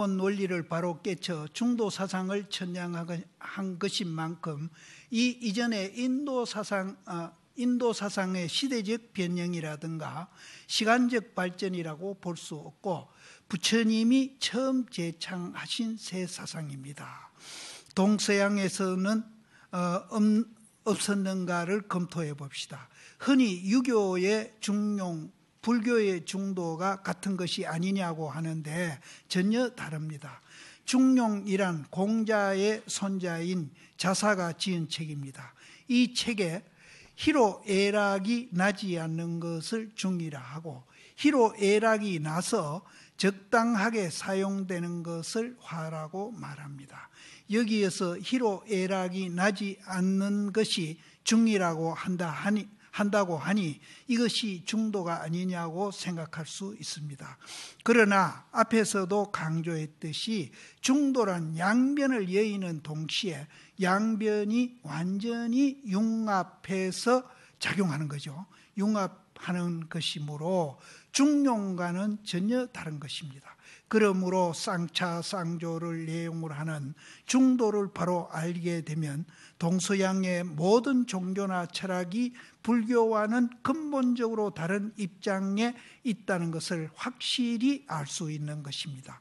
근본 원리를 바로 깨쳐 중도 사상을 천량한 것인 만큼 이 이전의 인도 사상의 시대적 변형이라든가 시간적 발전이라고 볼 수 없고 부처님이 처음 제창하신 새 사상입니다. 동서양에서는 없었는가를 검토해 봅시다. 흔히 유교의 중용, 불교의 중도가 같은 것이 아니냐고 하는데 전혀 다릅니다. 중용이란 공자의 손자인 자사가 지은 책입니다. 이 책에 희로애락이 나지 않는 것을 중이라 하고 희로애락이 나서 적당하게 사용되는 것을 화라고 말합니다. 여기에서 희로애락이 나지 않는 것이 중이라고 한다고 하니 이것이 중도가 아니냐고 생각할 수 있습니다. 그러나 앞에서도 강조했듯이 중도란 양변을 여의는 동시에 양변이 완전히 융합해서 작용하는 거죠. 융합하는 것이므로 중용과는 전혀 다른 것입니다. 그러므로 쌍차 쌍조를 내용으로 하는 중도를 바로 알게 되면 동서양의 모든 종교나 철학이 불교와는 근본적으로 다른 입장에 있다는 것을 확실히 알 수 있는 것입니다.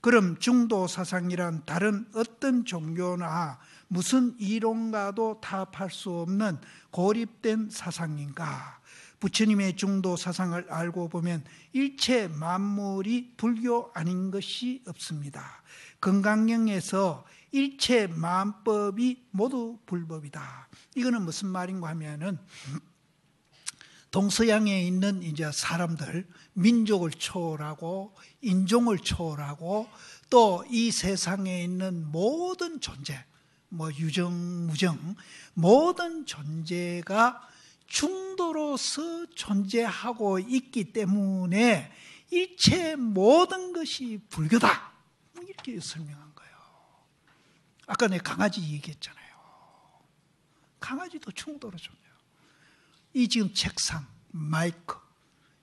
그럼 중도 사상이란 다른 어떤 종교나 무슨 이론과도 타협할 수 없는 고립된 사상인가? 부처님의 중도 사상을 알고 보면 일체 만물이 불교 아닌 것이 없습니다. 건강경에서 일체 만법이 모두 불법이다. 이거는 무슨 말인가 하면은 동서양에 있는 이제 사람들, 민족을 초월하고 인종을 초월하고 또 이 세상에 있는 모든 존재, 유정, 무정, 모든 존재가 중도로서 존재하고 있기 때문에 일체 모든 것이 불교다. 이렇게 설명한 거예요. 아까 내가 강아지 얘기했잖아요. 강아지도 중도로 존재해요. 이 지금 책상, 마이크,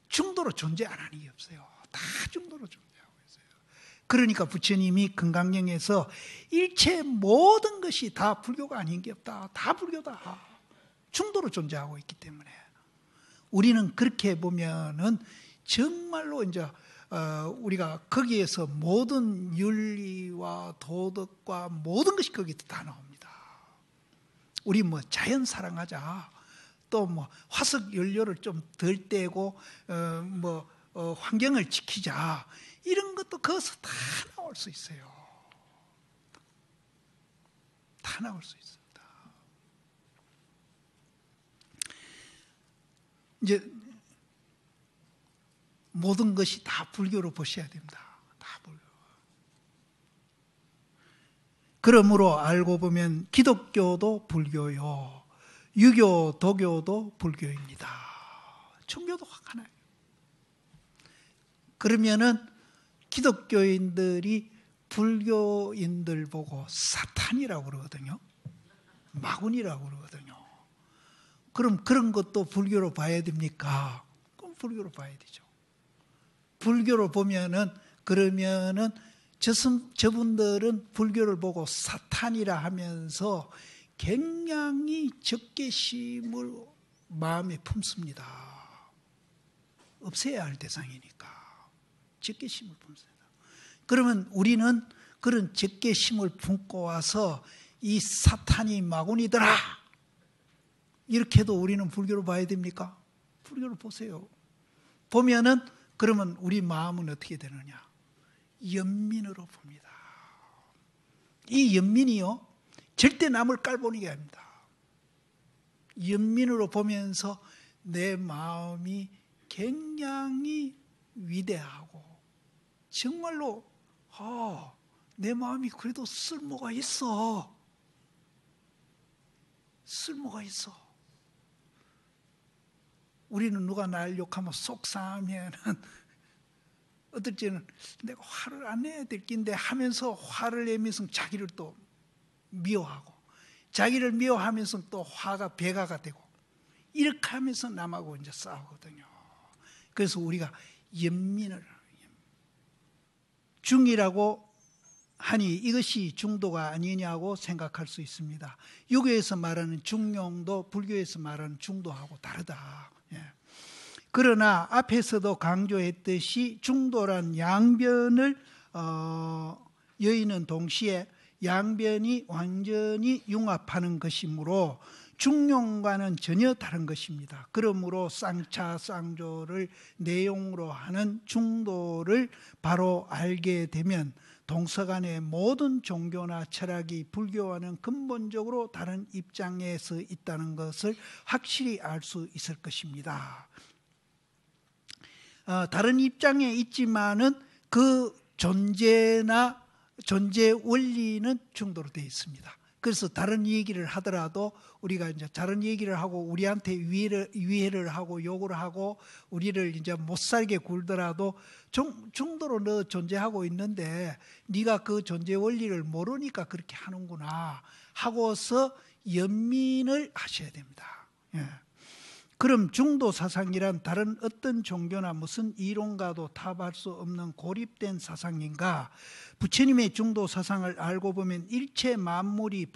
중도로 존재 안 하는 게 없어요. 다 중도로 존재하고 있어요. 그러니까 부처님이 금강경에서 일체 모든 것이 다 불교가 아닌 게 없다. 다 불교다. 중도로 존재하고 있기 때문에 우리는 그렇게 보면은 정말로 이제 우리가 거기에서 모든 윤리와 도덕과 모든 것이 거기에 다 나옵니다. 우리 자연 사랑하자, 또 화석 연료를 좀 덜 떼고 환경을 지키자, 이런 것도 거기서 다 나올 수 있어요. 다 나올 수 있어요. 이제 모든 것이 다 불교로 보셔야 됩니다. 다 불교. 그러므로 알고 보면 기독교도 불교요, 유교, 도교도 불교입니다. 종교도 하나예요. 그러면은 기독교인들이 불교인들 보고 사탄이라고 그러거든요. 마군이라고 그러거든요. 그럼 그런 것도 불교로 봐야 됩니까? 그럼 불교로 봐야 되죠. 불교로 보면은, 그러면은 저분들은 불교를 보고 사탄이라 하면서 굉장히 적개심을 마음에 품습니다. 없애야 할 대상이니까 적개심을 품습니다. 그러면 우리는 그런 적개심을 품고 와서 이 사탄이 마군이더라, 이렇게 해도 우리는 불교로 봐야 됩니까? 불교로 보세요. 보면은 그러면 우리 마음은 어떻게 되느냐? 연민으로 봅니다. 이 연민이요, 절대 남을 깔보는 아닙니다. 연민으로 보면서 내 마음이 굉장히 위대하고 정말로 내 마음이 그래도 쓸모가 있어. 쓸모가 있어. 우리는 누가 날 욕하면 속상하면 어떨 때는 내가 화를 안 내야 될 낀데 하면서 화를 내면서 자기를 또 미워하고, 자기를 미워하면서 또 화가 배가가 되고, 이렇게 하면서 남하고 이제 싸우거든요. 그래서 우리가 연민을, 중이라고 하니 이것이 중도가 아니냐고 생각할 수 있습니다. 유교에서 말하는 중용도 불교에서 말하는 중도하고 다르다. 예. 그러나 앞에서도 강조했듯이 중도란 양변을 여의는 동시에 양변이 완전히 융합하는 것이므로 중용과는 전혀 다른 것입니다. 그러므로 쌍차 쌍조를 내용으로 하는 중도를 바로 알게 되면 동서간의 모든 종교나 철학이 불교와는 근본적으로 다른 입장에서 있다는 것을 확실히 알 수 있을 것입니다. 다른 입장에 있지만은 그 존재나 존재 원리는 중도로 되어 있습니다. 그래서 다른 얘기를 하더라도 우리가 이제 다른 얘기를 하고 우리한테 위해를 하고 욕을 하고 우리를 이제 못 살게 굴더라도 중도로 너 존재하고 있는데 네가 그 존재 원리를 모르니까 그렇게 하는구나 하고서 연민을 하셔야 됩니다. 예. 그럼 중도 사상이란 다른 어떤 종교나 무슨 이론과도 타협할 수 없는 고립된 사상인가? 부처님의 중도 사상을 알고 보면 일체 만물이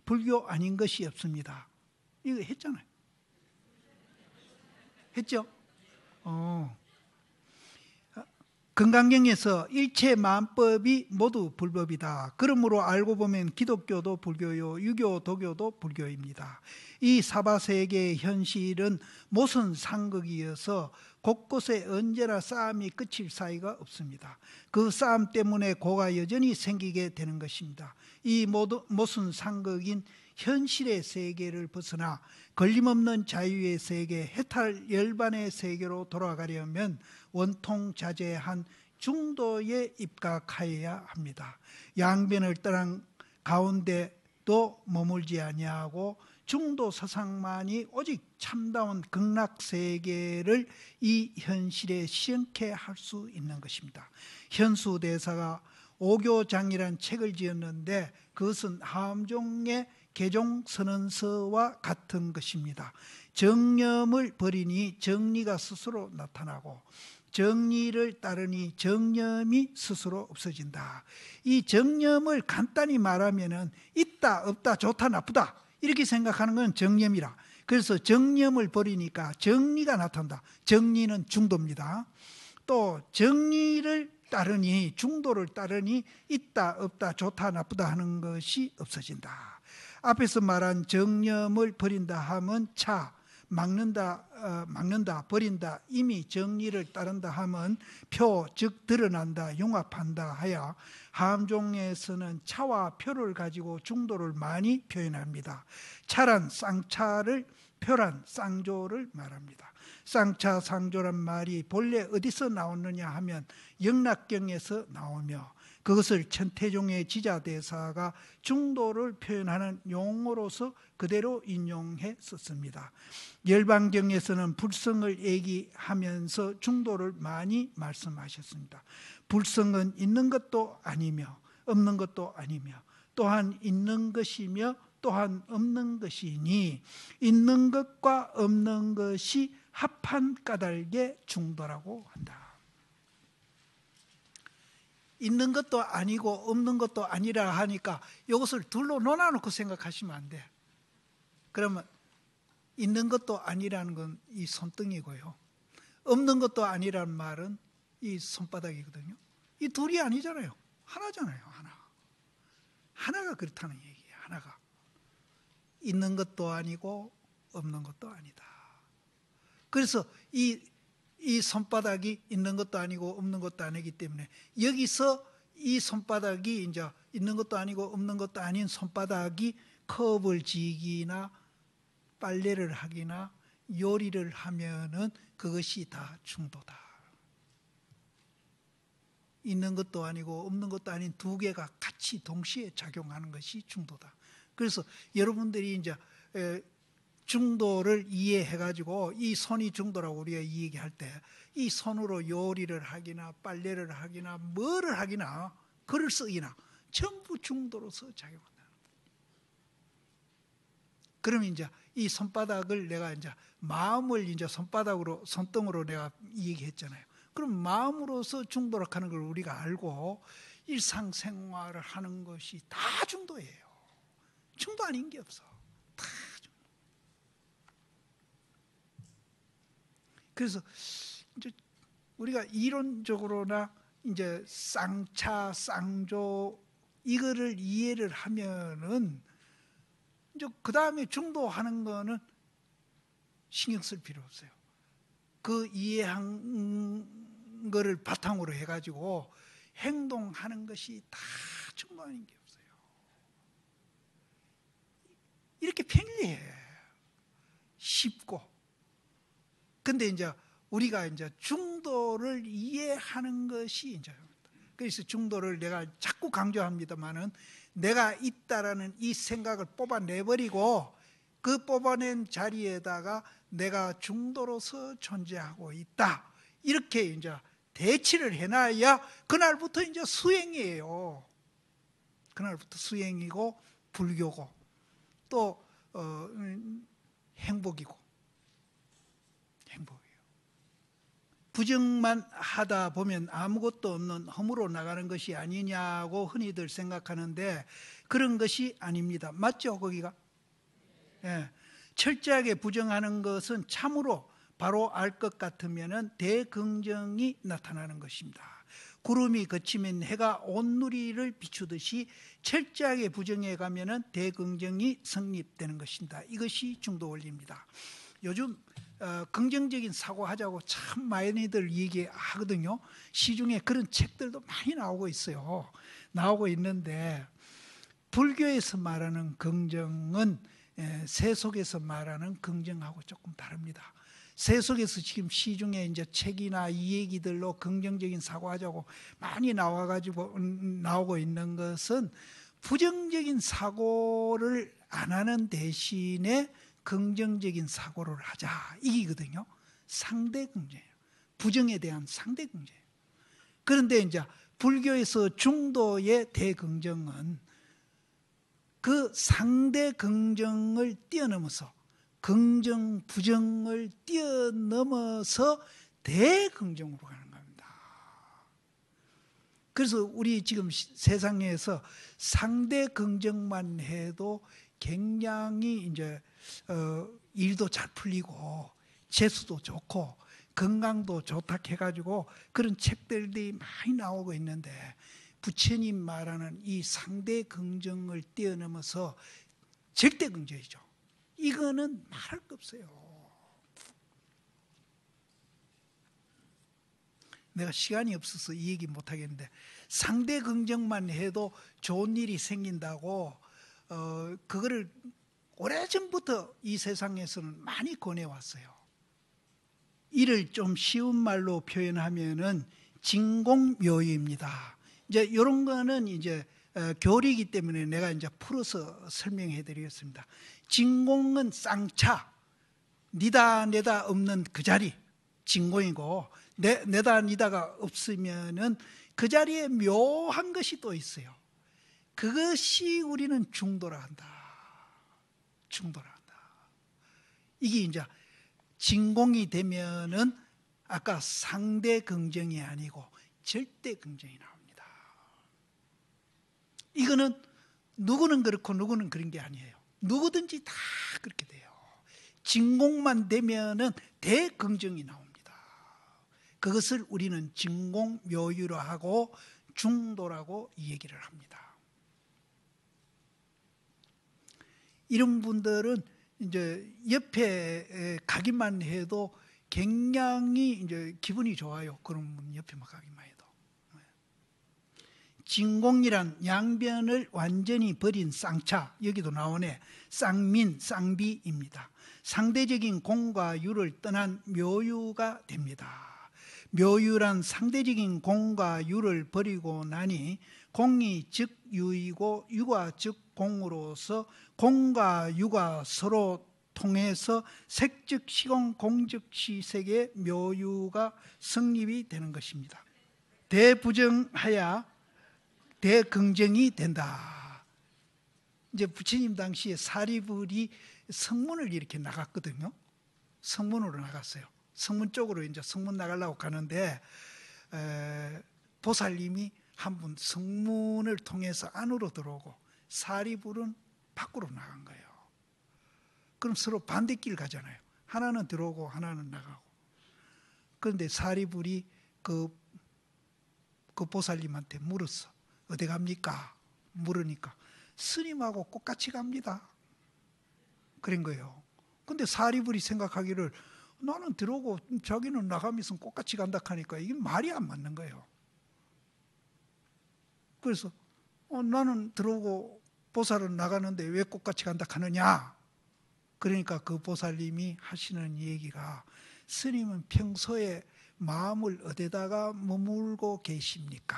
불교 아닌 것이 없습니다. 이거 했잖아요. 했죠? 금강경에서 일체 만법이 모두 불법이다. 그러므로 알고 보면 기독교도 불교요, 유교, 도교도 불교입니다. 이 사바세계의 현실은 모순 상극이어서 곳곳에 언제나 싸움이 끝일 사이가 없습니다. 그 싸움 때문에 고가 여전히 생기게 되는 것입니다. 이 모순 상극인 현실의 세계를 벗어나 걸림없는 자유의 세계, 해탈 열반의 세계로 돌아가려면 원통자재한 중도에 입각하여야 합니다. 양변을 떠난 가운데도 머물지 아니하고 중도 사상만이 오직 참다운 극락세계를 이 현실에 시행케 할 수 있는 것입니다. 현수대사가 오교장이란 책을 지었는데 그것은 하암종의 개종선언서와 같은 것입니다. 정념을 버리니 정리가 스스로 나타나고 정리를 따르니 정념이 스스로 없어진다. 이 정념을 간단히 말하면 있다 없다 좋다 나쁘다 이렇게 생각하는 건 정념이라. 그래서 정념을 버리니까 정리가 나타난다. 정리는 중도입니다. 또 정리를 따르니 중도를 따르니 있다 없다 좋다 나쁘다 하는 것이 없어진다. 앞에서 말한 정념을 버린다 하면 차, 막는다, 버린다, 이미 정리를 따른다 하면 표, 즉 드러난다, 융합한다 하여 하암종에서는 차와 표를 가지고 중도를 많이 표현합니다. 차란 쌍차를, 표란 쌍조를 말합니다. 쌍차, 쌍조란 말이 본래 어디서 나오느냐 하면 영락경에서 나오며 그것을 천태종의 지자대사가 중도를 표현하는 용어로서 그대로 인용해 썼습니다. 열반경에서는 불성을 얘기하면서 중도를 많이 말씀하셨습니다. 불성은 있는 것도 아니며 없는 것도 아니며 또한 있는 것이며 또한 없는 것이니 있는 것과 없는 것이 합한 까닭에 중도라고 한다. 있는 것도 아니고 없는 것도 아니라 하니까 이것을 둘로 놓아놓고 생각하시면 안 돼. 그러면 있는 것도 아니라는 건 이 손등이고요. 없는 것도 아니라는 말은 이 손바닥이거든요. 이 둘이 아니잖아요. 하나잖아요. 하나. 하나가 그렇다는 얘기예요. 하나가. 있는 것도 아니고 없는 것도 아니다. 그래서 이 손바닥이 있는 것도 아니고 없는 것도 아니기 때문에 여기서 이 손바닥이 이제 있는 것도 아니고 없는 것도 아닌 손바닥이 컵을 쥐기나 빨래를 하기나 요리를 하면은 그것이 다 중도다. 있는 것도 아니고 없는 것도 아닌 두 개가 같이 동시에 작용하는 것이 중도다. 그래서 여러분들이 이제 중도를 이해해가지고 이 손이 중도라고 우리가 얘기할 때 이 손으로 요리를 하기나 빨래를 하기나 뭐를 하기나 글을 쓰기나 전부 중도로서 작용한다. 그러면 이제 이 손바닥을 내가 이제 마음을 이제 손바닥으로 손등으로 내가 얘기했잖아요. 그럼 마음으로서 중도라고 하는 걸 우리가 알고 일상생활을 하는 것이 다 중도예요. 중도 아닌 게 없어. 다 중도. 그래서 이제 우리가 이론적으로나 이제 쌍차, 쌍조 이거를 이해를 하면은 이제 그 다음에 중도하는 거는 신경 쓸 필요 없어요. 그 이해한 거를 바탕으로 해가지고 행동하는 것이 다 중도하는 게 없어요. 이렇게 편리해. 쉽고. 근데 이제 우리가 이제 중도를 이해하는 것이 이제, 그래서 중도를 내가 자꾸 강조합니다만은 내가 있다라는 이 생각을 뽑아내버리고 그 뽑아낸 자리에다가 내가 중도로서 존재하고 있다. 이렇게 이제 대치를 해놔야 그날부터 이제 수행이에요. 그날부터 수행이고 불교고 또 행복이고. 행복이에요. 부정만 하다 보면 아무것도 없는 험으로 나가는 것이 아니냐고 흔히들 생각하는데 그런 것이 아닙니다. 맞죠? 거기가? 예. 철저하게 부정하는 것은 참으로 바로 알 것 같으면 대긍정이 나타나는 것입니다. 구름이 걷히면 해가 온누리를 비추듯이 철저하게 부정해 가면 대긍정이 성립되는 것입니다. 이것이 중도 원리입니다. 요즘 긍정적인 사고하자고 참 많이들 얘기하거든요. 시중에 그런 책들도 많이 나오고 있어요. 나오고 있는데 불교에서 말하는 긍정은 세속에서 말하는 긍정하고 조금 다릅니다. 세속에서 지금 시중에 이제 책이나 이 얘기들로 긍정적인 사고하자고 많이 나오고 있는 것은 부정적인 사고를 안 하는 대신에 긍정적인 사고를 하자 이기거든요. 상대 긍정이에요. 부정에 대한 상대 긍정이에요. 그런데 이제 불교에서 중도의 대긍정은 그 상대 긍정을 뛰어넘어서 긍정, 부정을 뛰어넘어서 대긍정으로 가는 겁니다. 그래서 우리 지금 세상에서 상대 긍정만 해도 굉장히 이제 일도 잘 풀리고 재수도 좋고 건강도 좋다 해가지고 그런 책들이 많이 나오고 있는데 부처님 말하는 이 상대 긍정을 뛰어넘어서 절대 긍정이죠. 이거는 말할 거 없어요. 내가 시간이 없어서 이 얘기 못 하겠는데 상대 긍정만 해도 좋은 일이 생긴다고 그거를 오래전부터 이 세상에서는 많이 권해왔어요. 이를 좀 쉬운 말로 표현하면은 진공묘유입니다. 이제 이런 거는 이제 교리이기 때문에 내가 이제 풀어서 설명해 드리겠습니다. 진공은 쌍차, 니다 내다 없는 그 자리, 진공이고 내다 니다가 없으면은 그 자리에 묘한 것이 또 있어요. 그것이 우리는 중도라 한다. 중도라 한다. 이게 이제 진공이 되면은 아까 상대 긍정이 아니고 절대 긍정이 나옵니다. 이거는 누구는 그렇고 누구는 그런 게 아니에요. 누구든지 다 그렇게 돼요. 진공만 되면은 대긍정이 나옵니다. 그것을 우리는 진공묘유로 하고 중도라고 얘기를 합니다. 이런 분들은 이제 옆에 가기만 해도 굉장히 이제 기분이 좋아요. 그런 분 옆에만 가기만 해도. 진공이란 양변을 완전히 버린 쌍차, 여기도 나오네. 쌍민, 쌍비입니다. 상대적인 공과 유를 떠난 묘유가 됩니다. 묘유란 상대적인 공과 유를 버리고 나니 공이 즉 유이고 유가 즉 공으로서 공과 유가 서로 통해서 색즉 시공 공즉 시색의 묘유가 성립이 되는 것입니다. 대부정하야 대긍정이 된다. 이제 부처님 당시에 사리불이 성문을 이렇게 나갔거든요. 성문으로 나갔어요. 성문 쪽으로 이제 성문 나가려고 가는데 보살님이 한 분 성문을 통해서 안으로 들어오고 사리불은 밖으로 나간 거예요. 그럼 서로 반대길 가잖아요. 하나는 들어오고 하나는 나가고. 그런데 사리불이 그 보살님한테 물었어. 어디 갑니까? 물으니까 스님하고 똑같이 갑니다. 그런 거예요. 근데 사리불이 생각하기를 나는 들어오고 자기는 나가면서 똑같이 간다 하니까 이게 말이 안 맞는 거예요. 그래서 나는 들어오고 보살은 나가는데 왜 똑같이 간다 하느냐? 그러니까 그 보살님이 하시는 얘기가 스님은 평소에 마음을 어디다가 머물고 계십니까?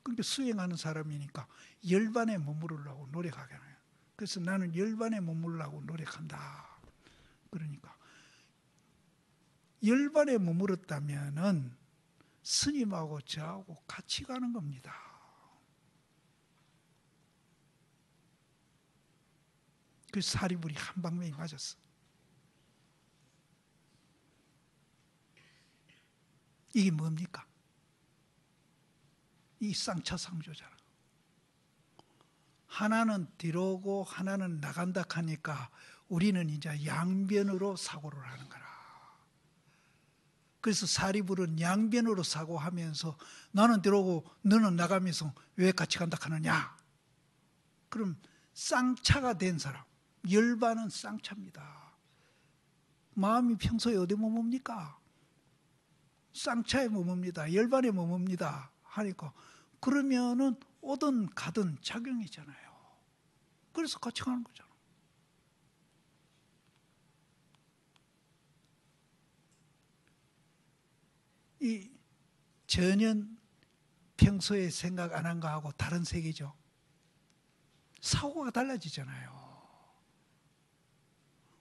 그러니까 수행하는 사람이니까 열반에 머무르려고 노력하잖아요. 그래서 나는 열반에 머무르려고 노력한다. 그러니까 열반에 머물렀다면은 스님하고 저하고 같이 가는 겁니다. 그 사리불이 한 방명이 맞았어. 이게 뭡니까? 이 쌍차상조잖아. 하나는 들어오고 하나는 나간다 하니까 우리는 이제 양변으로 사고를 하는 거라. 그래서 사리불은 양변으로 사고하면서 나는 들어오고 너는 나가면서 왜 같이 간다 하느냐? 그럼 쌍차가 된 사람, 열반은 쌍차입니다. 마음이 평소에 어디 머뭅니까? 쌍차에 머뭅니다. 열반에 머뭅니다. 하니까 그러면은 오든 가든 작용이잖아요. 그래서 같이 가는 거잖아. 이 전혀 평소에 생각 안 한 거하고 다른 세계죠. 사고가 달라지잖아요.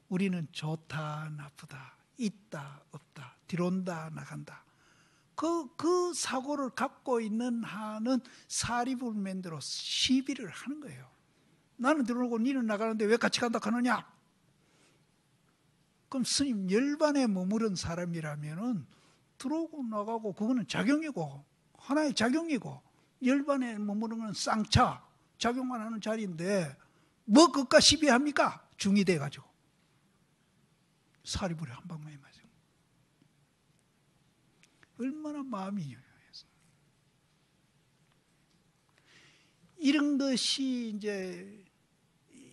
우리는 좋다, 나쁘다, 있다, 없다, 들어온다, 나간다. 그 사고를 갖고 있는 한은 사리불면대로 시비를 하는 거예요. 나는 들어오고 니는 나가는데 왜 같이 간다 하느냐? 그럼 스님 열반에 머무른 사람이라면은 들어오고 나가고 그거는 작용이고 하나의 작용이고 열반에 머무르는 건 쌍차 작용만 하는 자리인데 뭐 그것과 시비합니까? 중이 돼가지고 사리불에 한 방망이 맞아요. 얼마나 마음이 요요해서 이런 것이 이제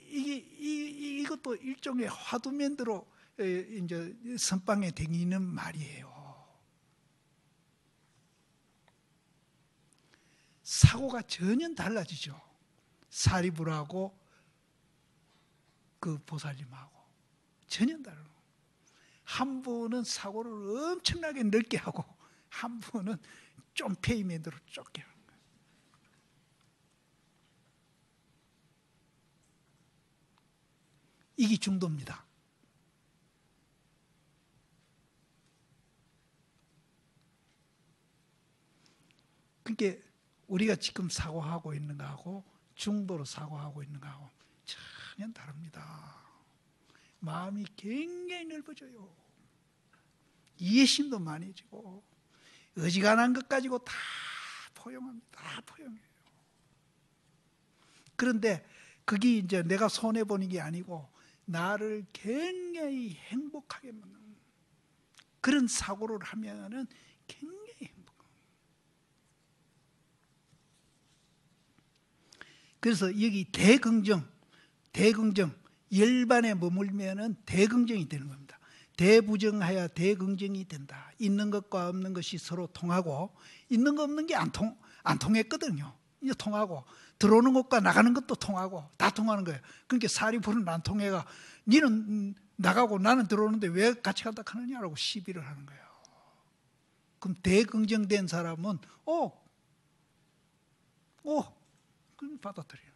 이것도 일종의 화두면대로 이제 선방에 댕기는 말이에요. 사고가 전혀 달라지죠. 사리불하고 그 보살님하고 전혀 다르고 한 분은 사고를 엄청나게 넓게 하고 한 분은 좀 페이면대로 좁게 하는 거예요. 이게 중도입니다. 그러니까 우리가 지금 사고하고 있는 거하고 중도로 사고하고 있는 거하고 전혀 다릅니다. 마음이 굉장히 넓어져요. 이해심도 많아지고 어지간한 것 가지고 다 포용합니다. 다 포용해요. 그런데 그게 이제 내가 손해보는 게 아니고 나를 굉장히 행복하게 만드는 그런 사고를 하면은 굉장히 행복합니다. 그래서 여기 대긍정 열반에 머물면은 대긍정이 되는 겁니다. 대부정하여 대긍정이 된다. 있는 것과 없는 것이 서로 통하고 있는 거 없는 게 안 통했거든요. 이제 통하고 들어오는 것과 나가는 것도 통하고 다 통하는 거예요. 그러니까 사리불은 안 통해가 니는 나가고 나는 들어오는데 왜 같이 간다 하느냐라고 시비를 하는 거예요. 그럼 대긍정된 사람은 그럼 받아들이는 거예요.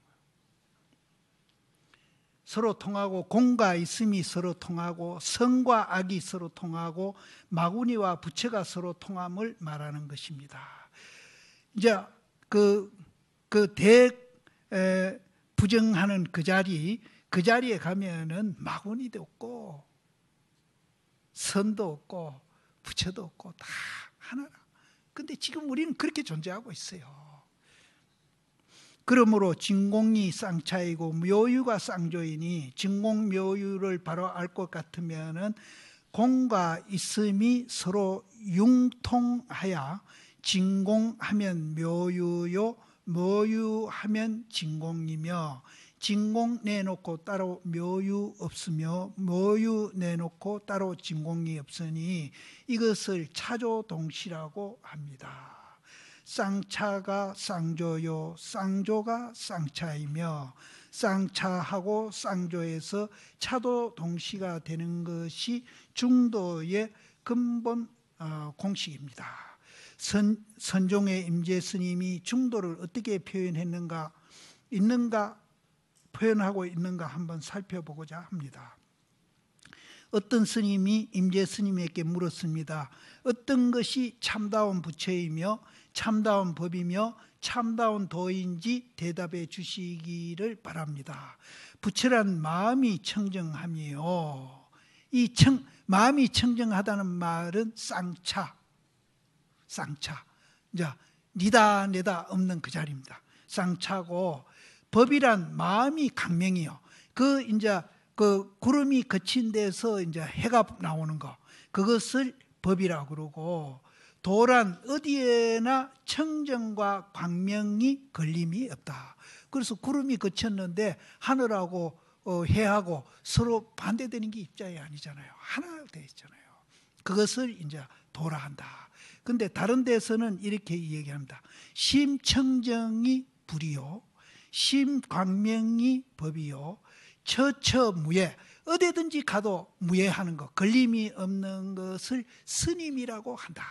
서로 통하고 공과 있음이 서로 통하고 성과 악이 서로 통하고 마구니와 부처가 서로 통함을 말하는 것입니다. 이제 부정하는 그 자리에 가면은 마구니도 없고 선도 없고 부처도 없고 다 하나라. 근데 지금 우리는 그렇게 존재하고 있어요. 그러므로 진공이 쌍차이고 묘유가 쌍조이니 진공 묘유를 바로 알 것 같으면은 공과 있음이 서로 융통하여 진공하면 묘유요, 묘유하면 진공이며 진공 내놓고 따로 묘유 없으며 묘유 내놓고 따로 진공이 없으니 이것을 차조동시라고 합니다. 쌍차가 쌍조요, 쌍조가 쌍차이며 쌍차하고 쌍조에서 차도 동시가 되는 것이 중도의 근본 공식입니다. 선종의 임재 스님이 중도를 어떻게 표현했는가, 표현하고 있는가 한번 살펴보고자 합니다. 어떤 스님이 임재 스님에게 물었습니다. 어떤 것이 참다운 부처이며 참다운 법이며 참다운 도인지 대답해 주시기를 바랍니다. 부처란 마음이 청정함이요. 이 마음이 청정하다는 말은 쌍차. 이제 니다 내다 없는 그 자리입니다. 쌍차고 법이란 마음이 강명이요. 그 구름이 거친 데서 이제 해가 나오는 거, 그것을 법이라고 그러고, 도란 어디에나 청정과 광명이 걸림이 없다. 그래서 구름이 거쳤는데 하늘하고 해하고 서로 반대되는 게 입장이 아니잖아요. 하나 되어 있잖아요. 그것을 이제 도라 한다. 근데 다른 데서는 이렇게 얘기합니다. 심청정이 불이요, 심광명이 법이요, 처처무예, 어디든지 가도 무예하는 것, 걸림이 없는 것을 스님이라고 한다.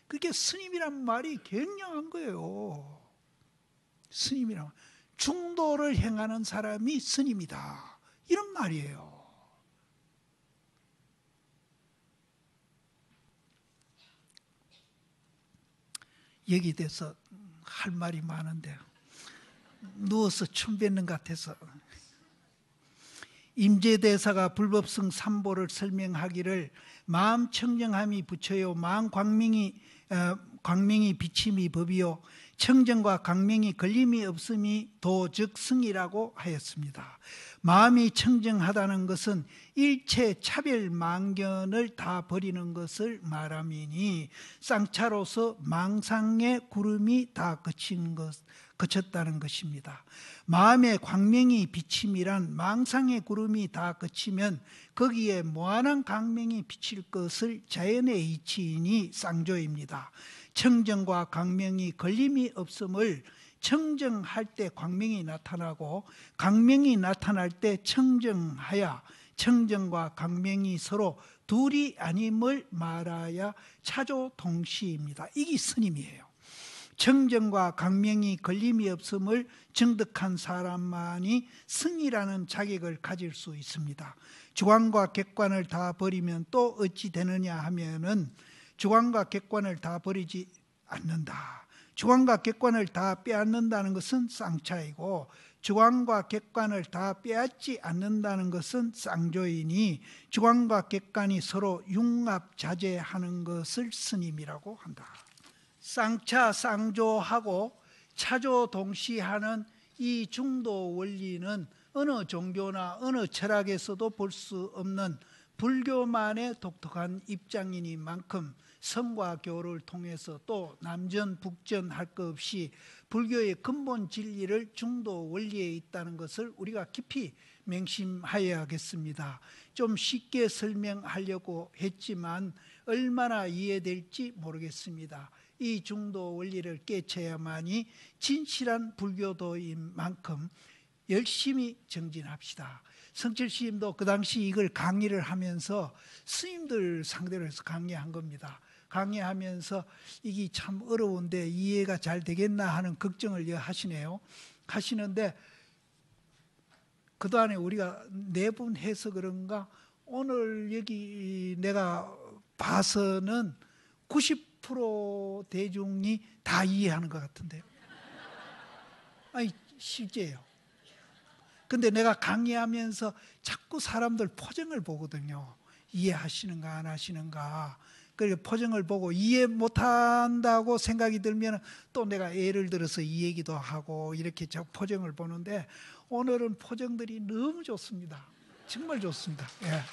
그게 스님이란 말이 굉장한 거예요. 스님이란, 중도를 행하는 사람이 스님이다, 이런 말이에요. 여기 대해서 할 말이 많은데 누워서 춤 뱉는 것 같아서. 임재대사가 불법성 삼보를 설명하기를 마음 청정함이 부처요, 마음 광명이 비침이 법이요, 청정과 광명이 걸림이 없음이 도 즉 승이라고 하였습니다. 마음이 청정하다는 것은 일체 차별 망견을 다 버리는 것을 말함이니 쌍차로서 망상의 구름이 다 그쳤다는 것입니다. 마음의 광명이 비침이란 망상의 구름이 다 그치면 거기에 무한한 광명이 비칠 것을 자연의 이치이니 쌍조입니다. 청정과 광명이 걸림이 없음을 청정할 때 광명이 나타나고 광명이 나타날 때 청정하여 청정과 광명이 서로 둘이 아님을 말하여 차조동시입니다. 이게 스님이에요. 청정과 광명이 걸림이 없음을 증득한 사람만이 승이라는 자격을 가질 수 있습니다. 주관과 객관을 다 버리면 또 어찌 되느냐 하면은 주관과 객관을 다 버리지 않는다. 주관과 객관을 다 빼앗는다는 것은 쌍차이고 주관과 객관을 다 빼앗지 않는다는 것은 쌍조이니 주관과 객관이 서로 융합자재하는 것을 스님이라고 한다. 쌍차, 쌍조하고 차조 동시하는 이 중도 원리는 어느 종교나 어느 철학에서도 볼 수 없는 불교만의 독특한 입장이니만큼 성과 교를 통해서 또 남전 북전 할 것 없이 불교의 근본 진리를 중도 원리에 있다는 것을 우리가 깊이 맹심하여야겠습니다. 좀 쉽게 설명하려고 했지만 얼마나 이해될지 모르겠습니다. 이 중도 원리를 깨쳐야만이 진실한 불교도인 만큼 열심히 정진합시다. 성철 스님도 그 당시 이걸 강의를 하면서 스님들 상대로 해서 강의한 겁니다. 강의하면서 이게 참 어려운데 이해가 잘 되겠나 하는 걱정을 하시네요. 하시는데 그동안에 우리가 4번 해서 그런가 오늘 여기 내가 봐서는 90% 대중이 다 이해하는 것 같은데요. 아니 실제예요. 근데 내가 강의하면서 자꾸 사람들 표정을 보거든요. 이해하시는가 안 하시는가. 그리고 포정을 보고 이해 못한다고 생각이 들면 또 내가 예를 들어서 이 얘기도 하고 이렇게 저 포정을 보는데 오늘은 포정들이 너무 좋습니다. 정말 좋습니다. 예.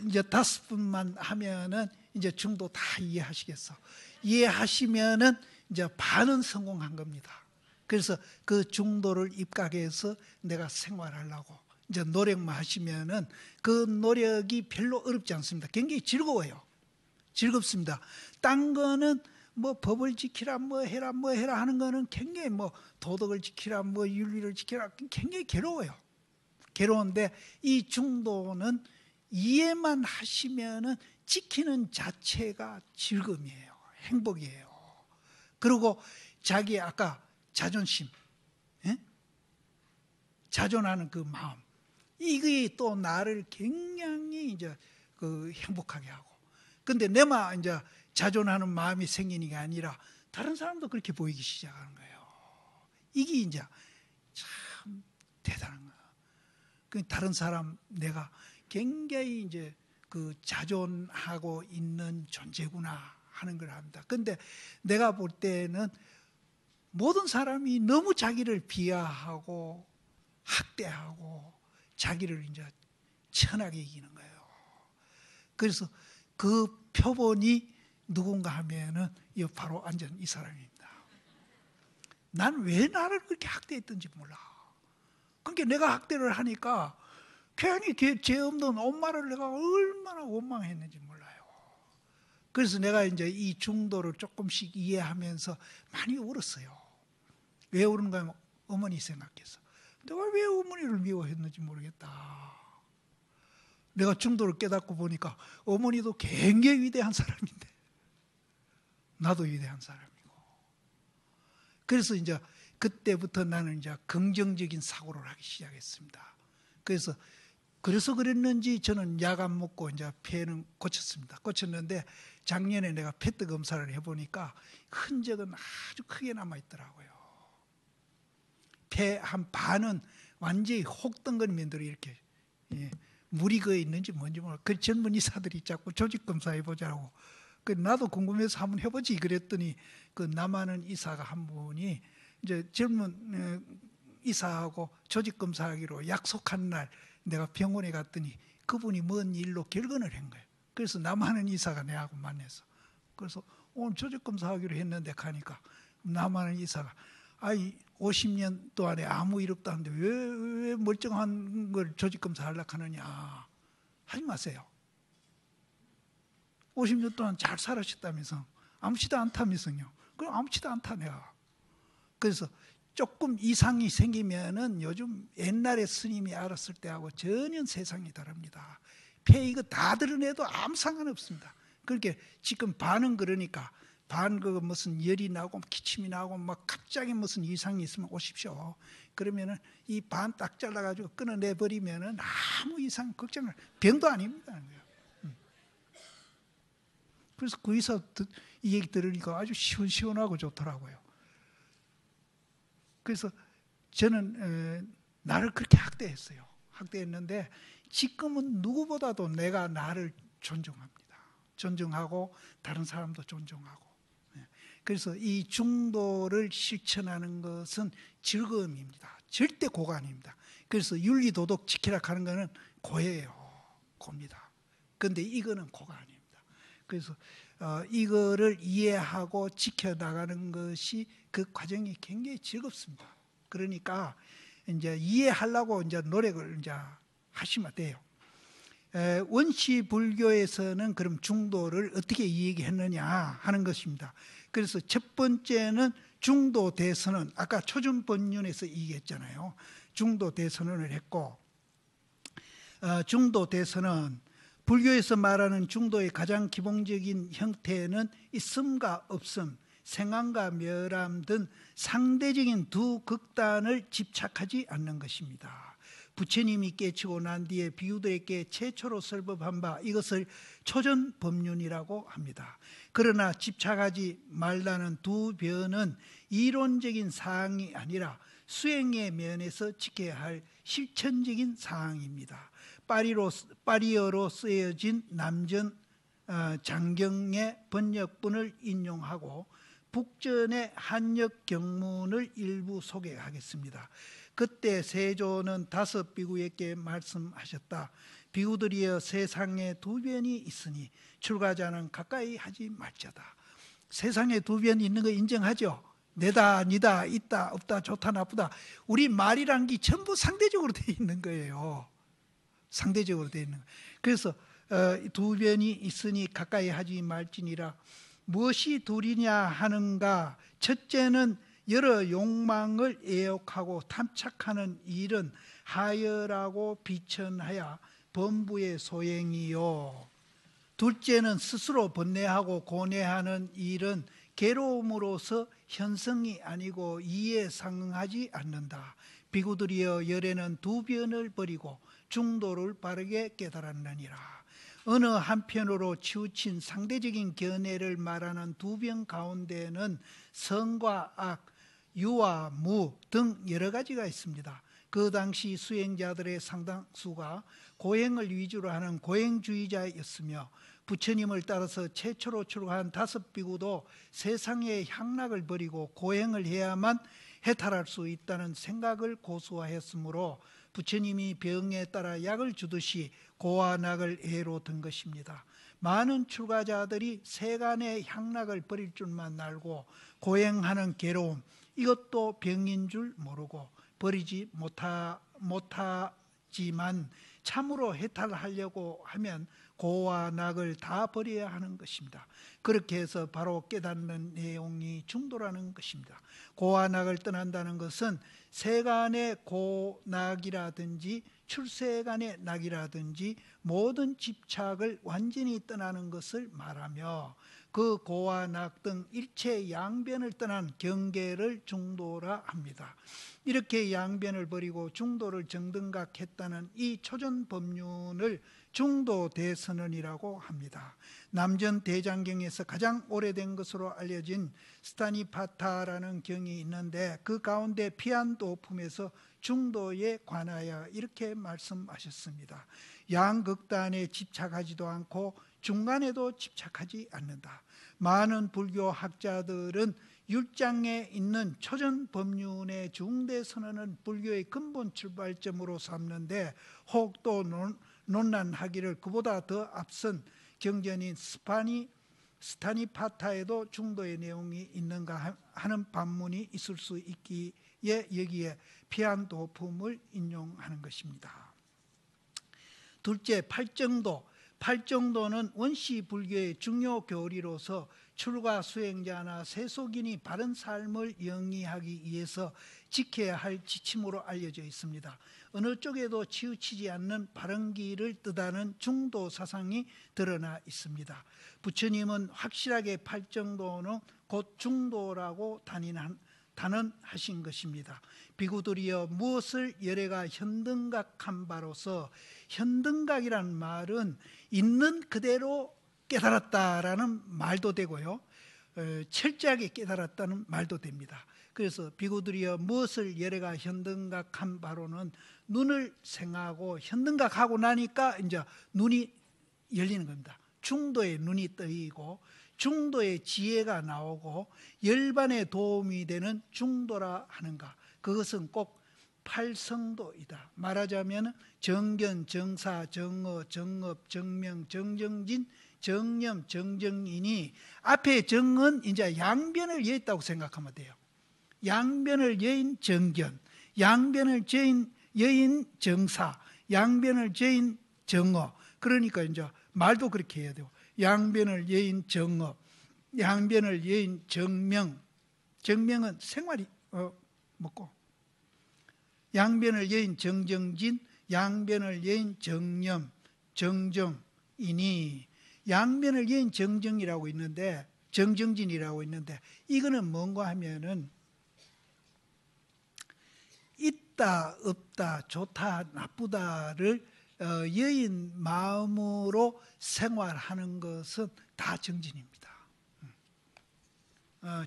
이제 5분만 하면은 이제 중도 다 이해하시겠어. 이해하시면은 이제 반은 성공한 겁니다. 그래서 그 중도를 입각해서 내가 생활하려고 이제 노력만 하시면은 그 노력이 별로 어렵지 않습니다. 굉장히 즐거워요. 즐겁습니다. 딴 거는 뭐 법을 지키라 뭐 해라 하는 거는 굉장히 뭐 도덕을 지키라 뭐 윤리를 지키라 굉장히 괴로워요. 괴로운데 이 중도는 이해만 하시면은 지키는 자체가 즐거움이에요. 행복이에요. 그리고 자기 아까 자존심, 예? 자존하는 그 마음, 이게 또 나를 굉장히 이제 그 행복하게 하고. 근데 내만 이제 자존하는 마음이 생기는 게 아니라 다른 사람도 그렇게 보이기 시작하는 거예요. 이게 이제 참 대단한 거예요. 그 다른 사람 내가 굉장히 이제 그 자존하고 있는 존재구나 하는 걸 압니다. 근데 내가 볼 때는 모든 사람이 너무 자기를 비하하고 학대하고 자기를 이제 천하게 이기는 거예요. 그래서 그 표본이 누군가 하면은 이 바로 완전 이 사람입니다. 난 왜 나를 그렇게 학대했던지 몰라. 그러니까 내가 학대를 하니까 괜히 죄 없는 엄마를 내가 얼마나 원망했는지 몰라요. 그래서 내가 이제 이 중도를 조금씩 이해하면서 많이 울었어요. 왜 우는가 하면 어머니 생각해서. 내가 왜 어머니를 미워했는지 모르겠다. 내가 중도를 깨닫고 보니까 어머니도 굉장히 위대한 사람인데 나도 위대한 사람이고. 그래서 이제 그때부터 나는 이제 긍정적인 사고를 하기 시작했습니다. 그래서 그랬는지 저는 약 안 먹고 이제 폐는 고쳤습니다. 고쳤는데 작년에 내가 페트 검사를 해보니까 흔적은 아주 크게 남아있더라고요. 폐 한 반은 완전히 혹덩거리면들이 이렇게 물이 그어 있는지 뭔지 모르고 그 젊은 의사들이 자꾸 조직 검사 해보자고. 나도 궁금해서 한번 해보지 그랬더니 그 남아는 의사가 한 분이 이제 젊은 의사하고 조직 검사하기로 약속한 날 내가 병원에 갔더니 그분이 먼 일로 결근을 한 거예요. 그래서 남아는 의사가 내하고 만나서 그래서 오늘 조직 검사하기로 했는데 가니까 남아는 의사가 아이 50년 동안에 아무 일 없다는데 왜 멀쩡한 걸 조직 검사하려고 하느냐. 하지 마세요. 50년 동안 잘 살아셨다면서 아무렇지도 않다면서요. 그럼 아무렇지도 않다 내가. 그래서 조금 이상이 생기면은 요즘 옛날에 스님이 알았을 때하고 전혀 세상이 다릅니다. 폐 이거 다 드러내도 아무 상관없습니다. 그렇게 지금 반은 그러니까 반 그 무슨 열이 나고 기침이 나고 막 갑자기 무슨 이상이 있으면 오십시오. 그러면은 이 반 딱 잘라가지고 끊어내 버리면은 아무 이상 걱정을 병도 아닙니다. 그래서 그 의사 이 얘기 들으니까 아주 시원시원하고 좋더라고요. 그래서 저는 나를 그렇게 학대했어요. 학대했는데 지금은 누구보다도 내가 나를 존중합니다. 존중하고 다른 사람도 존중하고. 그래서 이 중도를 실천하는 것은 즐거움입니다. 절대 고가 아닙니다. 그래서 윤리 도덕 지키라 하는 것은 고예요. 고입니다. 그런데 이거는 고가 아닙니다. 그래서 이거를 이해하고 지켜나가는 것이 그 과정이 굉장히 즐겁습니다. 그러니까 이제 이해하려고 이제 노력을 이제 하시면 돼요. 원시 불교에서는 그럼 중도를 어떻게 얘기했느냐 하는 것입니다. 그래서 첫 번째는 중도 대선언, 아까 초준법륜에서 얘기했잖아요. 중도 대선언을 했고, 중도 대선언, 불교에서 말하는 중도의 가장 기본적인 형태는 있음과 없음, 생안과 멸함 등 상대적인 두 극단을 집착하지 않는 것입니다. 부처님이 깨치고 난 뒤에 비유들에게 최초로 설법한 바 이것을 초전법륜이라고 합니다. 그러나 집착하지 말라는 두 변은 이론적인 사항이 아니라 수행의 면에서 지켜야 할 실천적인 사항입니다. 파리어로 쓰여진 남전 장경의 번역본을 인용하고 북전의 한역 경문을 일부 소개하겠습니다. 그때 세조는 5비구에게 말씀하셨다. 비구들이여 세상에 두 변이 있으니 출가자는 가까이 하지 말자다. 세상에 두 변이 있는 거 인정하죠? 내다 니다 있다 없다 좋다 나쁘다. 우리 말이라는 게 전부 상대적으로 되어 있는 거예요. 상대적으로 되어 있는 거예요. 그래서 두 변이 있으니 가까이 하지 말지니라. 무엇이 둘이냐 하는가. 첫째는 여러 욕망을 애욕하고 탐착하는 일은 하열하고 비천하여 범부의 소행이요. 둘째는 스스로 번뇌하고 고뇌하는 일은 괴로움으로서 현성이 아니고 이에 상응하지 않는다. 비구들이여 열에는 두 변을 버리고 중도를 바르게 깨달았느니라. 어느 한편으로 치우친 상대적인 견해를 말하는 두 변 가운데는 성과 악, 유와 무 등 여러 가지가 있습니다. 그 당시 수행자들의 상당수가 고행을 위주로 하는 고행주의자였으며 부처님을 따라서 최초로 출가한 5비구도 세상의 향락을 버리고 고행을 해야만 해탈할 수 있다는 생각을 고수하였으므로 부처님이 병에 따라 약을 주듯이 고와 낙을 애로 든 것입니다. 많은 출가자들이 세간의 향락을 버릴 줄만 알고 고행하는 괴로움, 이것도 병인 줄 모르고 버리지 못하지만 참으로 해탈하려고 하면 고와 낙을 다 버려야 하는 것입니다. 그렇게 해서 바로 깨닫는 내용이 중도라는 것입니다. 고와 낙을 떠난다는 것은 세간의 고낙이라든지 출세간의 낙이라든지 모든 집착을 완전히 떠나는 것을 말하며 그 고와 낙 등 일체 양변을 떠난 경계를 중도라 합니다. 이렇게 양변을 버리고 중도를 정등각했다는 이 초전 법륜을 중도 대선언이라고 합니다. 남전 대장경에서 가장 오래된 것으로 알려진 스타니파타라는 경이 있는데 그 가운데 피안도품에서 중도에 관하여 이렇게 말씀하셨습니다. 양극단에 집착하지도 않고 중간에도 집착하지 않는다. 많은 불교 학자들은 율장에 있는 초전 법륜의 중대 선언은 불교의 근본 출발점으로 삼는데 혹 또 논란하기를 그보다 더 앞선 경전인 스타니파타에도 중도의 내용이 있는가 하는 반문이 있을 수 있기에 여기에 피안도품을 인용하는 것입니다. 둘째, 팔정도. 팔정도는 원시 불교의 중요 교리로서 출가 수행자나 세속인이 바른 삶을 영위하기 위해서 지켜야 할 지침으로 알려져 있습니다. 어느 쪽에도 치우치지 않는 바른 길을 뜻하는 중도 사상이 드러나 있습니다. 부처님은 확실하게 팔정도는 곧 중도라고 단언하신 것입니다. 비구들이여 무엇을 열애가 현등각한 바로서, 현등각이라는 말은 있는 그대로 깨달았다라는 말도 되고요, 철저하게 깨달았다는 말도 됩니다. 그래서 비구들이여 무엇을 열애가 현등각한 바로는 눈을 생하고 현등각하고 나니까 이제 눈이 열리는 겁니다. 중도에 눈이 뜨이고 중도의 지혜가 나오고 열반에 도움이 되는 중도라 하는가. 그것은 꼭 팔성도이다. 말하자면 정견, 정사, 정어, 정업, 정명, 정정진, 정념, 정정인이 앞에 정은 이제 양변을 여있다고 생각하면 돼요. 양변을 여인 정견, 양변을 여인 정사, 양변을 여인 정어. 그러니까 이제 말도 그렇게 해야 되고 양변을 여인 정업, 양변을 여인 정명. 정명은 생활이 먹고, 양변을 여인 정정진, 양변을 여인 정념, 정정이니. 양변을 여인 정정이라고 있는데, 정정진이라고 있는데, 이거는 뭔가 하면은 있다 없다 좋다 나쁘다를 여인 마음으로 생활하는 것은 다 정진입니다.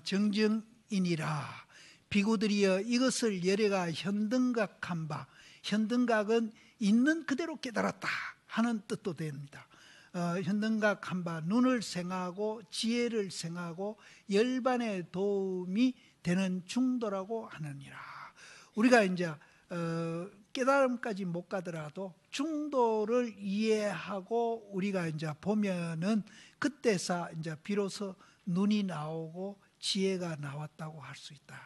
정정인이라. 비구들이여 이것을 열애가 현등각한 바. 현등각은 있는 그대로 깨달았다 하는 뜻도 됩니다. 현등각 한바 눈을 생하고 지혜를 생하고 열반에 도움이 되는 중도라고 하느니라. 우리가 이제 깨달음까지 못 가더라도 중도를 이해하고 우리가 이제 보면은 그때서 이제 비로소 눈이 나오고 지혜가 나왔다고 할 수 있다.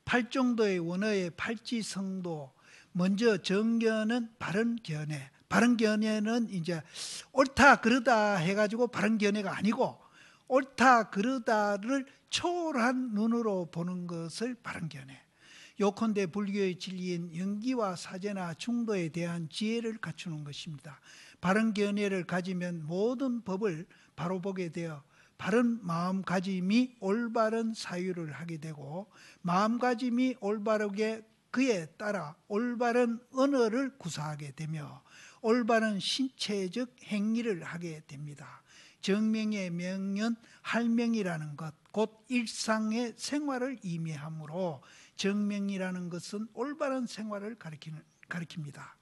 팔정도의 원어의 팔지성도, 먼저 정견은 바른 견해. 바른 견해는 이제 옳다 그르다 해가지고 바른 견해가 아니고 옳다 그르다를 초월한 눈으로 보는 것을 바른 견해. 요컨대 불교의 진리인 연기와 사제나 중도에 대한 지혜를 갖추는 것입니다. 바른 견해를 가지면 모든 법을 바로 보게 되어 바른 마음가짐이 올바른 사유를 하게 되고, 마음가짐이 올바르게 그에 따라 올바른 언어를 구사하게 되며 올바른 신체적 행위를 하게 됩니다. 정명의 명은 할명이라는 것, 곧 일상의 생활을 의미하므로 정명이라는 것은 올바른 생활을 가리킵니다.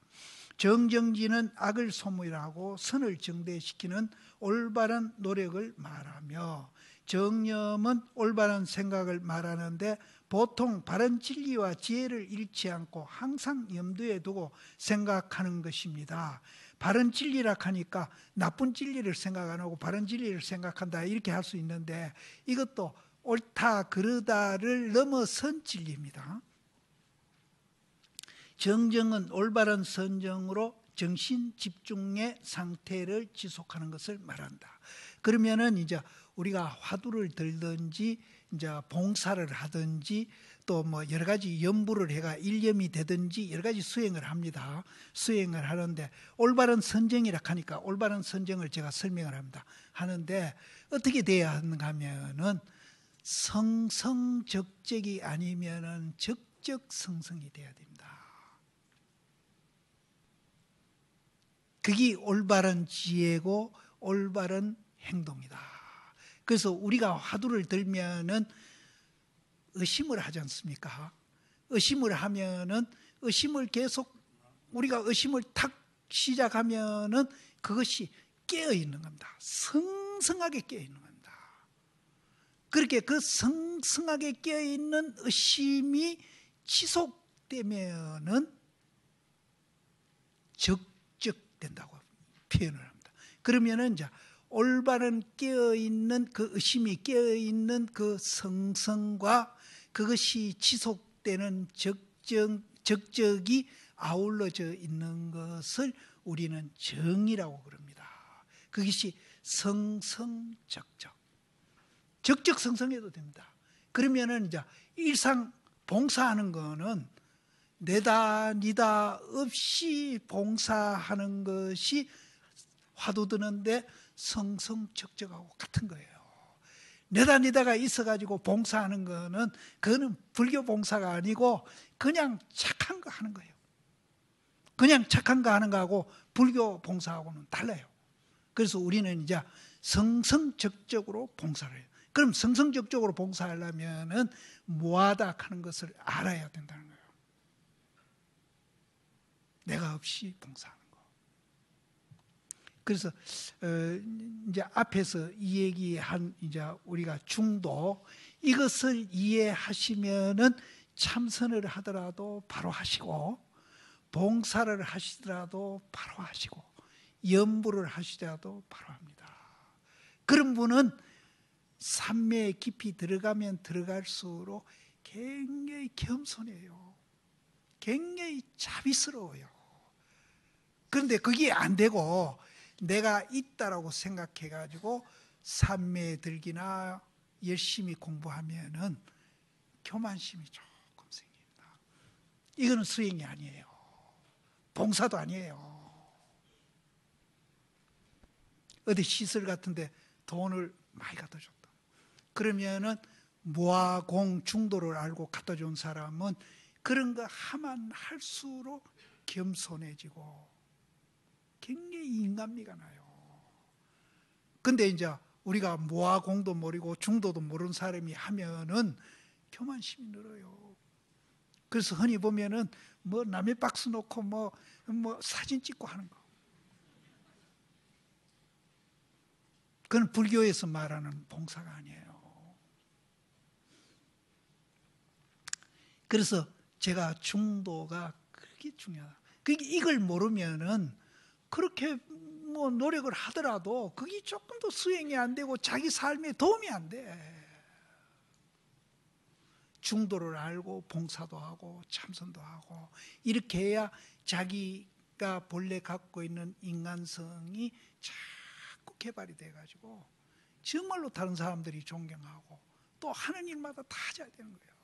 정정지는 악을 소멸하고 선을 정대시키는 올바른 노력을 말하며, 정념은 올바른 생각을 말하는데 보통 바른 진리와 지혜를 잃지 않고 항상 염두에 두고 생각하는 것입니다. 바른 진리라 하니까 나쁜 진리를 생각 안 하고 바른 진리를 생각한다 이렇게 할 수 있는데, 이것도 옳다 그르다를 넘어선 진리입니다. 정정은 올바른 선정으로 정신 집중의 상태를 지속하는 것을 말한다. 그러면은 이제 우리가 화두를 들든지 이제 봉사를 하든지 또 뭐 여러 가지 연부를 해가 일념이 되든지 여러 가지 수행을 합니다. 수행을 하는데 올바른 선정이라 하니까 올바른 선정을 제가 설명을 합니다. 하는데 어떻게 돼야 하는가 하면은 성성적적이 아니면은 적적성성이 돼야 됩니다. 그게 올바른 지혜고 올바른 행동이다. 그래서 우리가 화두를 들면은 의심을 하지 않습니까? 의심을 하면은 의심을 계속 우리가 의심을 탁 시작하면은 그것이 깨어 있는 겁니다. 성성하게 깨어 있는 겁니다. 그렇게 그 성성하게 깨어 있는 의심이 지속되면은 적적된다고 표현을 합니다. 그러면은 이제 올바른 깨어있는 그 의심이 깨어있는 그 성성과 그것이 지속되는 적적이 아울러져 있는 것을 우리는 정이라고 그럽니다. 그것이 성성적적. 적적성성해도 됩니다. 그러면은 이제 일상 봉사하는 거는 내다 니다 없이 봉사하는 것이 화두 드는데 성성적적하고 같은 거예요. 내다 니다가 있어가지고 봉사하는 거는 그거는 불교 봉사가 아니고 그냥 착한 거 하는 거예요. 그냥 착한 거 하는 거하고 불교 봉사하고는 달라요. 그래서 우리는 이제 성성적적으로 봉사를 해요. 그럼 성성적적으로 봉사하려면은 뭐하다 하는 것을 알아야 된다는 거예요. 내가 없이 봉사하는 거. 그래서 이제 앞에서 이 얘기한 이제 우리가 중도 이것을 이해하시면은 참선을 하더라도 바로 하시고 봉사를 하시더라도 바로 하시고 연부를 하시더라도 바로 합니다. 그런 분은 삼매에 깊이 들어가면 들어갈수록 굉장히 겸손해요. 굉장히 자비스러워요. 그런데 그게 안 되고 내가 있다라고 생각해가지고 삼매에 들기나 열심히 공부하면은 교만심이 조금 생깁니다. 이거는 수행이 아니에요. 봉사도 아니에요. 어디 시설 같은데 돈을 많이 갖다 줬다. 그러면은 무아공 중도를 알고 갖다 준 사람은 그런 거 하면 할수록 겸손해지고 굉장히 인간미가 나요. 근데 이제 우리가 무아공도 모르고 중도도 모르는 사람이 하면은 교만심이 늘어요. 그래서 흔히 보면은 뭐 남의 박스 놓고 뭐 사진 찍고 하는 거. 그건 불교에서 말하는 봉사가 아니에요. 그래서 제가 중도가 그렇게 중요하다. 이걸 모르면은 그렇게 뭐 노력을 하더라도 그게 조금 더 수행이 안 되고 자기 삶에 도움이 안 돼. 중도를 알고 봉사도 하고 참선도 하고 이렇게 해야 자기가 본래 갖고 있는 인간성이 자꾸 개발이 돼가지고 정말로 다른 사람들이 존경하고 또 하는 일마다 다 잘 되는 거예요.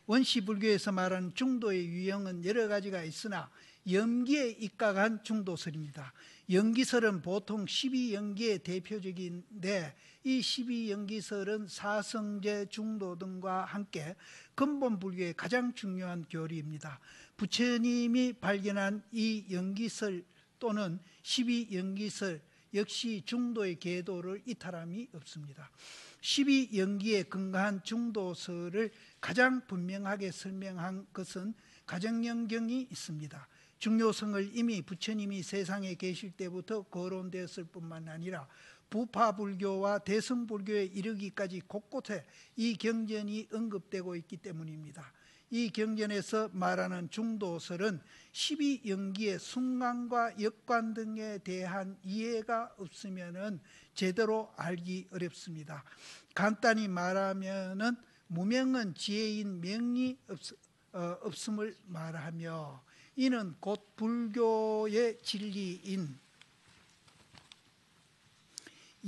원시불교에서 말하는 중도의 유형은 여러 가지가 있으나 염기에 입각한 중도설입니다. 염기설은 보통 12염기의 대표적인데 이 12염기설은 사성제 중도 등과 함께 근본 불교의 가장 중요한 교리입니다. 부처님이 발견한 이 염기설 또는 12염기설 역시 중도의 계도를 이탈함이 없습니다. 12염기에 근거한 중도설을 가장 분명하게 설명한 것은 가정연경이 있습니다. 중요성을 이미 부처님이 세상에 계실 때부터 거론되었을 뿐만 아니라 부파불교와 대승불교에 이르기까지 곳곳에 이 경전이 언급되고 있기 때문입니다. 이 경전에서 말하는 중도설은 12염기의 순간과 역관 등에 대한 이해가 없으면 제대로 알기 어렵습니다. 간단히 말하면 무명은 지혜인 명이 없음을 말하며 이는 곧 불교의 진리인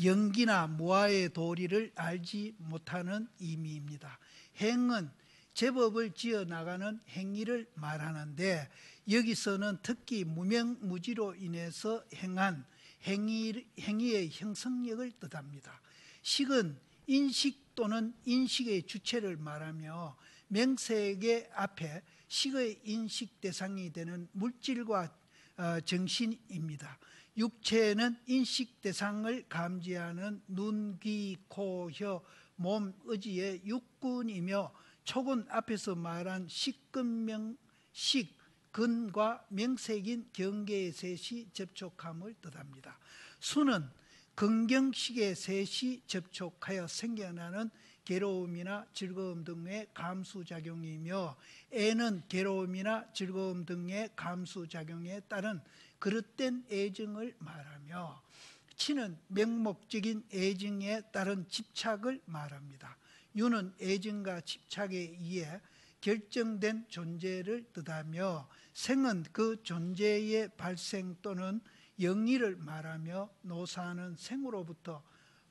염기나 무아의 도리를 알지 못하는 의미입니다. 행은 제법을 지어나가는 행위를 말하는데 여기서는 특히 무명무지로 인해서 행한 행위의 형성력을 뜻합니다. 식은 인식 또는 인식의 주체를 말하며 명색의 앞에 식의 인식 대상이 되는 물질과 정신입니다. 육체는 인식 대상을 감지하는 눈, 귀, 코, 혀, 몸, 의지의 육군이며 촉은 앞에서 말한 식근명식, 근과 명색인 경계의 셋이 접촉함을 뜻합니다. 수는 근경식의 셋이 접촉하여 생겨나는 괴로움이나 즐거움 등의 감수작용이며 애는 괴로움이나 즐거움 등의 감수작용에 따른 그릇된 애증을 말하며 치는 명목적인 애증에 따른 집착을 말합니다. 유는 애증과 집착에 의해 결정된 존재를 뜻하며 생은 그 존재의 발생 또는 영리를 말하며 노사는 생으로부터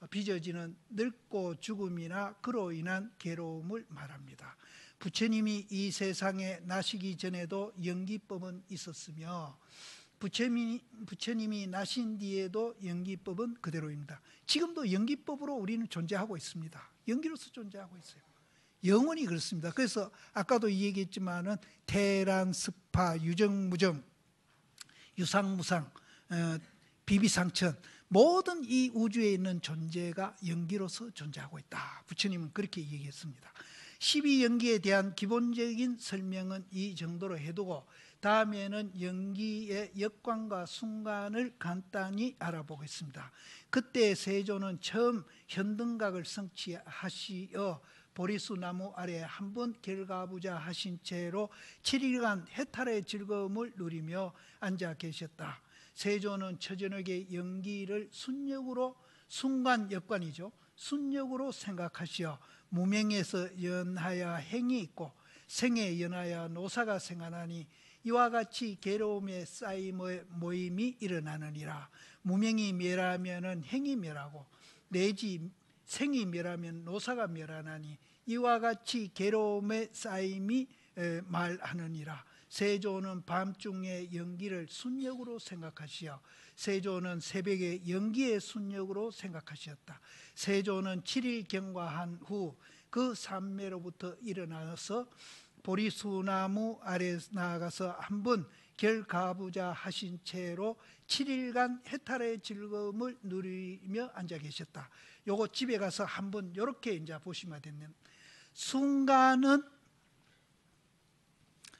빚어지는 늙고 죽음이나 그로 인한 괴로움을 말합니다. 부처님이 이 세상에 나시기 전에도 연기법은 있었으며 부처님이 나신 뒤에도 연기법은 그대로입니다. 지금도 연기법으로 우리는 존재하고 있습니다. 연기로서 존재하고 있어요. 영원히 그렇습니다. 그래서 아까도 얘기했지만은 태란, 습파, 유정무정, 유상무상, 비비상천 모든 이 우주에 있는 존재가 연기로서 존재하고 있다. 부처님은 그렇게 얘기했습니다. 12연기에 대한 기본적인 설명은 이 정도로 해두고 다음에는 연기의 역관과 순간을 간단히 알아보겠습니다. 그때 세조는 처음 현등각을 성취하시어 보리수 나무 아래 한 번 결가부자 하신 채로 7일간 해탈의 즐거움을 누리며 앉아 계셨다. 세조는 처저녁의 연기를 순력으로 순간 역관이죠. 순력으로 생각하시어 무명에서 연하여 행이 있고 생에 연하여 노사가 생하나니 이와 같이 괴로움의 쌓임의 모임이 일어나느니라. 무명이 멸하면 행이 멸하고 내지 생이 멸하면 노사가 멸하나니 이와 같이 괴로움의 쌓임이 말하느니라. 세조는 밤중의 연기를 순력으로 생각하시어 세조는 새벽의 연기의 순력으로 생각하셨다. 세조는 7일 경과한 후 그 삼매로부터 일어나서 보리수나무 아래 나아가서 한번 결가부자 하신 채로 7일간 해탈의 즐거움을 누리며 앉아 계셨다. 요거 집에 가서 한번 이렇게 이제 보시면 되는 순간은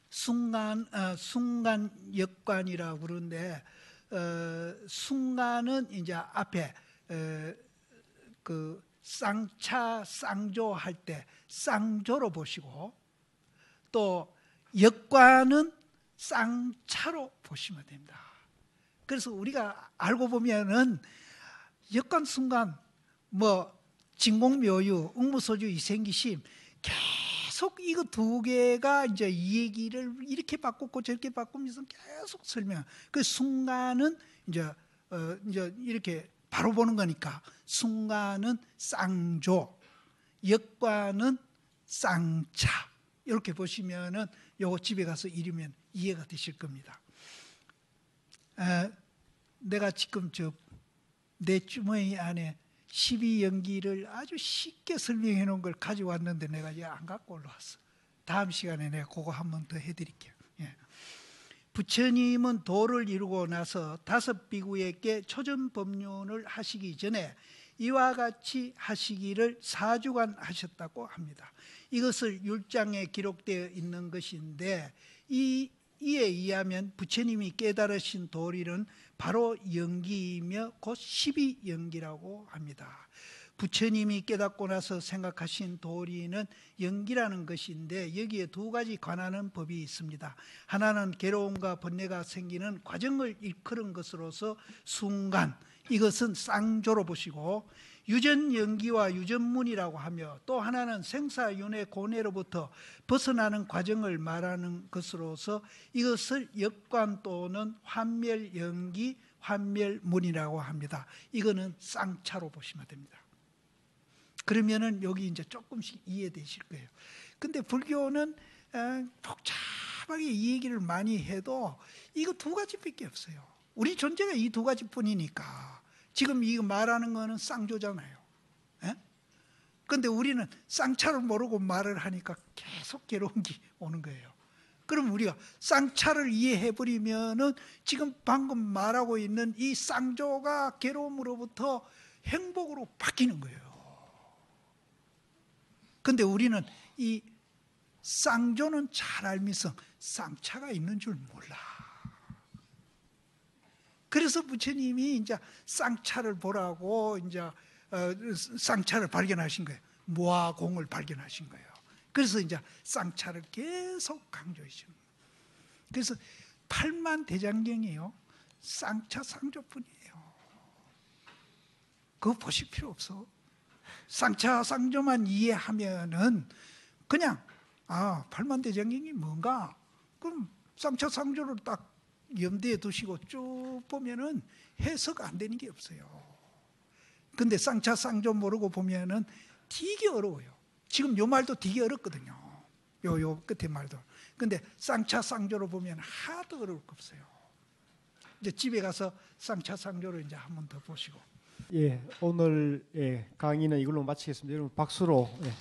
순간 역관이라고 그러는데 순간은 이제 앞에 그 쌍차 쌍조 할 때 쌍조로 보시고, 또 역관은 쌍차로 보시면 됩니다. 그래서 우리가 알고 보면은 역관 순간 뭐 진공묘유, 응무소주, 이생기심 계속 이거 두 개가 이제 이 얘기를 이렇게 바꾸고 저렇게 바꾸면서 계속 설명. 그 순간은 이제 이렇게 바로 보는 거니까 순간은 쌍조, 역관은 쌍차, 이렇게 보시면은 요거 집에 가서 읽으면 이해가 되실 겁니다. 내가 지금 내 주머니 안에 12연기를 아주 쉽게 설명해 놓은 걸 가져왔는데 내가 이제 안 갖고 올라왔어. 다음 시간에 내가 그거 한 번 더 해드릴게요. 예. 부처님은 도를 이루고 나서 5비구에게 초전법륜을 하시기 전에 이와 같이 하시기를 4주간 하셨다고 합니다. 이것을 율장에 기록되어 있는 것인데 이에 의하면 부처님이 깨달으신 도리는 바로 연기이며 곧 12연기라고 합니다. 부처님이 깨닫고 나서 생각하신 도리는 연기라는 것인데 여기에 두 가지 관하는 법이 있습니다. 하나는 괴로움과 번뇌가 생기는 과정을 일컬은 것으로서 순간, 이것은 쌍조로 보시고, 유전연기와 유전문이라고 하며, 또 하나는 생사윤회 고뇌로부터 벗어나는 과정을 말하는 것으로서 이것을 역관 또는 환멸연기, 환멸문이라고 합니다. 이거는 쌍차로 보시면 됩니다. 그러면은 여기 이제 조금씩 이해되실 거예요. 근데 불교는 복잡하게 이 얘기를 많이 해도 이거 두 가지밖에 없어요. 우리 존재가 이 두 가지뿐이니까. 지금 이거 말하는 거는 쌍조잖아요. 그런데 우리는 쌍차를 모르고 말을 하니까 계속 괴로운 게 오는 거예요. 그럼 우리가 쌍차를 이해해버리면은 지금 방금 말하고 있는 이 쌍조가 괴로움으로부터 행복으로 바뀌는 거예요. 그런데 우리는 이 쌍조는 잘 알면서 쌍차가 있는 줄 몰라. 그래서 부처님이 이제 쌍차를 보라고 이제 쌍차를 발견하신 거예요. 무아공을 발견하신 거예요. 그래서 이제 쌍차를 계속 강조해 주는 거예요. 그래서 팔만대장경이요, 쌍차 쌍조뿐이에요. 그거 보실 필요 없어. 쌍차 쌍조만 이해하면은 그냥 팔만대장경이 뭔가, 그럼 쌍차 쌍조를 딱 염두에 두시고 쭉 보면은 해석 안 되는 게 없어요. 근데 쌍차 쌍조 모르고 보면은 되게 어려워요. 지금 요 말도 되게 어렵거든요. 요 끝에 말도. 근데 쌍차 쌍조로 보면 하도 어려울 거 없어요. 이제 집에 가서 쌍차 쌍조를 이제 한 번 더 보시고. 예, 오늘 강의는 이걸로 마치겠습니다. 여러분 박수로. 예.